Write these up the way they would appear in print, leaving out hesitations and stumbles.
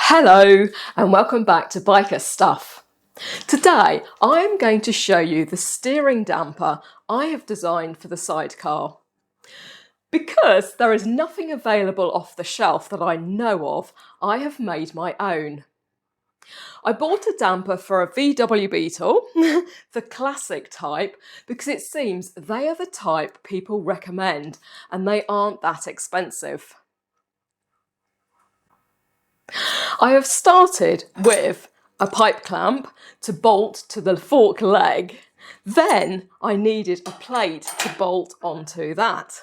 Hello and welcome back to Biker Stuff. Today I'm going to show you the steering damper I have designed for the Sidecar. Because there is nothing available off the shelf that I know of, I have made my own. I bought a damper for a VW Beetle, the classic type, because it seems they are the type people recommend and they aren't that expensive. I have started with a pipe clamp to bolt to the fork leg. Then I needed a plate to bolt onto that.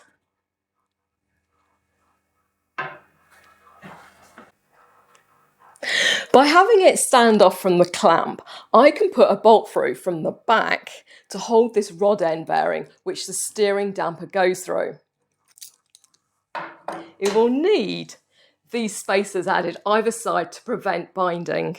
By having it stand off from the clamp, I can put a bolt through from the back to hold this rod end bearing which the steering damper goes through. It will need these spacers added either side to prevent binding.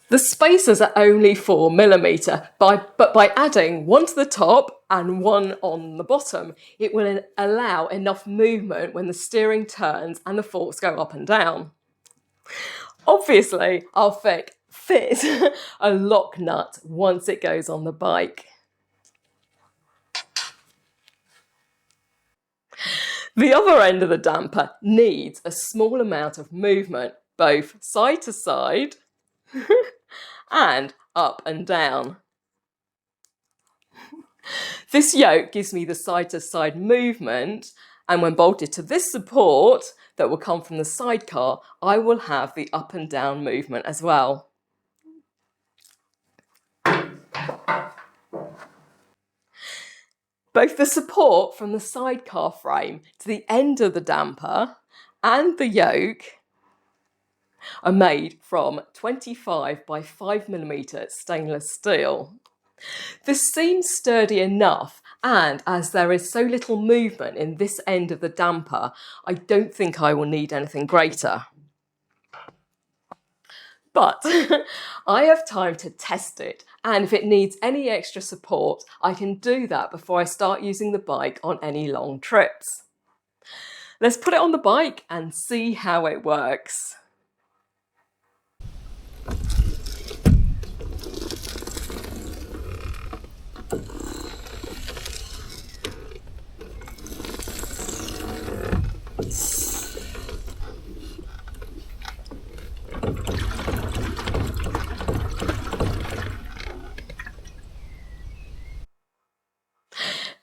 The spacers are only 4mm, but by adding one to the top and one on the bottom, it will allow enough movement when the steering turns and the forks go up and down. Obviously, I'll fit a lock nut once it goes on the bike. The other end of the damper needs a small amount of movement, both side to side and up and down. This yoke gives me the side-to-side movement, and when bolted to this support that will come from the sidecar, I will have the up and down movement as well. Both the support from the sidecar frame to the end of the damper and the yoke are made from 25 by 5mm stainless steel. This seems sturdy enough, and as there is so little movement in this end of the damper, I don't think I will need anything greater. But I have time to test it, and if it needs any extra support, I can do that before I start using the bike on any long trips. Let's put it on the bike and see how it works.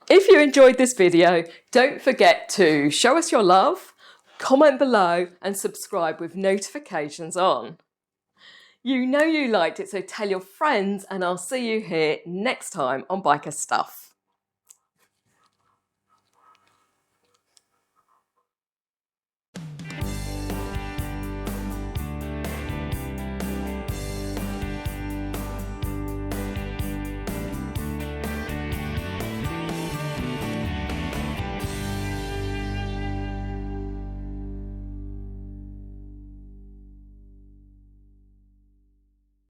If you enjoyed this video, don't forget to show us your love, comment below and subscribe with notifications on. You know you liked it, so tell your friends and I'll see you here next time on Biker Stuff.